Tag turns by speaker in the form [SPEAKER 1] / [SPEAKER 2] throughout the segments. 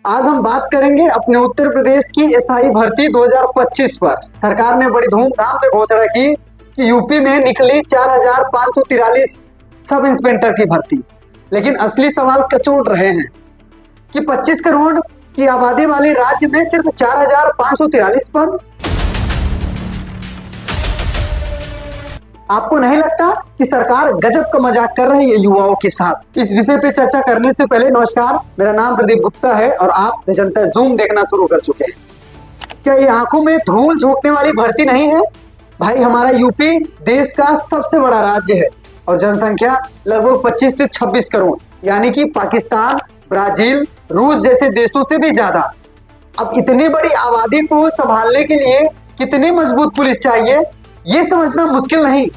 [SPEAKER 1] आज हम बात करेंगे अपने उत्तर प्रदेश की एसआई भर्ती 2025 पर। सरकार ने बड़ी धूमधाम से घोषणा की कि यूपी में निकली 4,543 सब इंस्पेक्टर की भर्ती। लेकिन असली सवाल कचोट रहे हैं कि 25 करोड़ की आबादी वाले राज्य में सिर्फ 4,543 पद। आपको नहीं लगता कि सरकार गजब का मजाक कर रही है युवाओं के साथ? इस विषय पे चर्चा करने से पहले नमस्कार, मेरा नाम प्रदीप गुप्ता है और आप द जनता जूम देखना शुरू कर चुके हैं। क्या ये आंखों में धूल झोंकने वाली भर्ती नहीं है? भाई, हमारा यूपी देश का सबसे बड़ा राज्य है और जनसंख्या लगभग 25 से 26 करोड़, यानी कि पाकिस्तान, ब्राजील, रूस जैसे देशों से भी ज्यादा। अब इतनी बड़ी आबादी को संभालने के लिए कितनी मजबूत पुलिस चाहिए, ये समझना मुश्किल नहीं।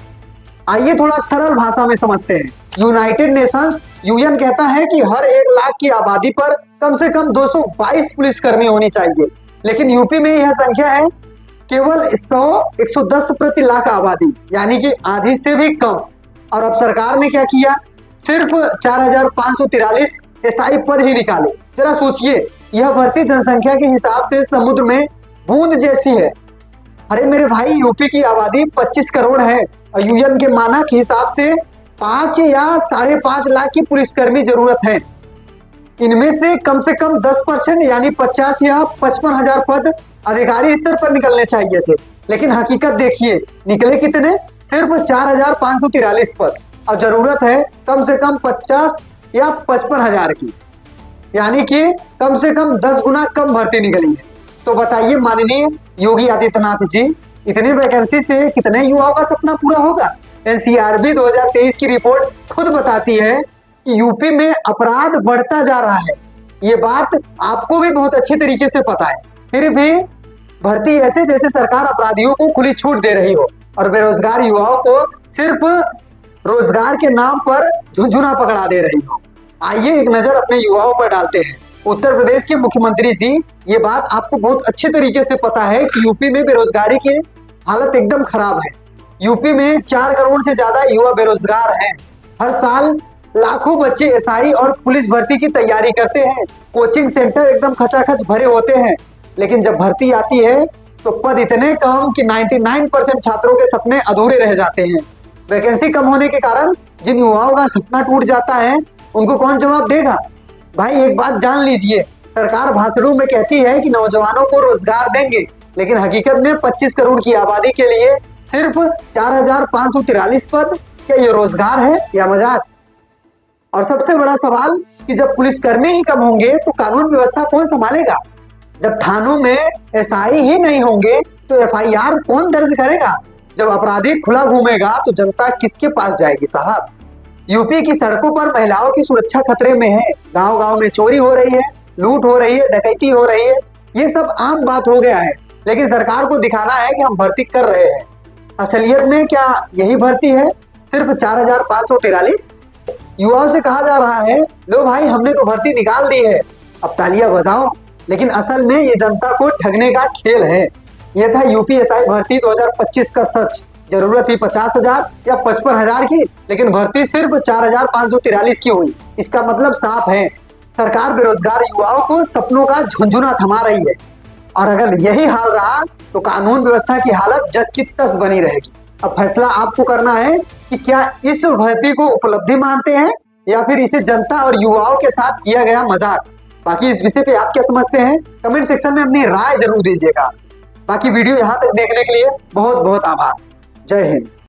[SPEAKER 1] आइए थोड़ा सरल भाषा में समझते हैं। यूनाइटेड नेशंस यूएन कहता है कि हर 1 लाख की आबादी पर कम से कम 222 पुलिसकर्मी होनी चाहिए, लेकिन यूपी में यह संख्या है केवल 110 प्रति लाख आबादी, यानी कि आधी से भी कम। और अब सरकार ने क्या किया? सिर्फ 4,543 एसआई पद ही निकाले। जरा सोचिए, यह भर्ती जनसंख्या के हिसाब से समुद्र में बूंद जैसी है। अरे मेरे भाई, यूपी की आबादी 25 करोड़ है और यूएन के मानक हिसाब से 5 या 5.5 लाख की पुलिसकर्मी जरूरत है। इनमें से कम 10% यानी 50 या 55 हजार पद अधिकारी स्तर पर निकलने चाहिए थे, लेकिन हकीकत देखिए निकले कितने? सिर्फ 4,543 पद और जरूरत है कम से कम 50 या 55 हजार की, यानी कि कम से कम 10 गुना कम भर्ती निकली है। तो बताइए माननीय योगी आदित्यनाथ जी, इतनी वैकेंसी से कितने युवाओं का सपना पूरा होगा? एनसीआरबी 2023 की रिपोर्ट खुद बताती है कि यूपी में अपराध बढ़ता जा रहा है। ये बात आपको भी बहुत अच्छे तरीके से पता है, फिर भी भर्ती ऐसे जैसे सरकार अपराधियों को खुली छूट दे रही हो और बेरोजगार युवाओं को सिर्फ रोजगार के नाम पर झुंझुना पकड़ा दे रही हो। आइए एक नजर अपने युवाओं पर डालते हैं। उत्तर प्रदेश के मुख्यमंत्री जी, ये बात आपको बहुत अच्छे तरीके से पता है कि यूपी में बेरोजगारी की हालत एकदम खराब है। यूपी में 4 करोड़ से ज्यादा युवा बेरोजगार हैं। हर साल लाखों बच्चे एसआई और पुलिस भर्ती की तैयारी करते हैं। कोचिंग सेंटर एकदम खचाखच भरे होते हैं, लेकिन जब भर्ती आती है तो पद इतने कम कि 99% छात्रों के सपने अधूरे रह जाते हैं। वैकेंसी कम होने के कारण जिन युवाओं का सपना टूट जाता है, उनको कौन जवाब देगा? भाई, एक बात जान लीजिए, सरकार भाषणों में कहती है कि नौजवानों को रोजगार देंगे, लेकिन हकीकत में 25 करोड़ की आबादी के लिए सिर्फ 4,543 पद, क्या ये रोजगार है या मजाक? और सबसे बड़ा सवाल कि जब पुलिसकर्मी ही कम होंगे तो कानून व्यवस्था कौन संभालेगा? जब थानों में एसआई ही नहीं होंगे तो एफआईआर कौन दर्ज करेगा? जब अपराधी खुला घूमेगा तो जनता किसके पास जाएगी साहब? यूपी की सड़कों पर महिलाओं की सुरक्षा खतरे में है। गांव-गांव में चोरी हो रही है, लूट हो रही है, डकैती हो रही है। ये सब आम बात हो गया है, लेकिन सरकार को दिखाना है कि हम भर्ती कर रहे हैं। असलियत में क्या यही भर्ती है? सिर्फ 4,543? युवाओं से कहा जा रहा है, लो भाई, हमने तो भर्ती निकाल दी है, अब तालियां बजाओ। लेकिन असल में ये जनता को ठगने का खेल है। यह था यूपी एसआई भर्ती 2025 का सच। जरूरत थी 50 हजार या 55 हजार की, लेकिन भर्ती सिर्फ 4,543 की हुई। इसका मतलब साफ है, सरकार बेरोजगार युवाओं को सपनों का झुंझुना थमा रही है। और अगर यही हाल रहा तो कानून व्यवस्था की हालत जस की तस बनी रहेगी। अब फैसला आपको करना है कि क्या इस भर्ती को उपलब्धि मानते हैं या फिर इसे जनता और युवाओं के साथ किया गया मजाक। बाकी इस विषय पे आप क्या समझते हैं, कमेंट सेक्शन में अपनी राय जरूर दीजिएगा। बाकी वीडियो यहाँ तक देखने के लिए बहुत बहुत आभार। जय हिंद।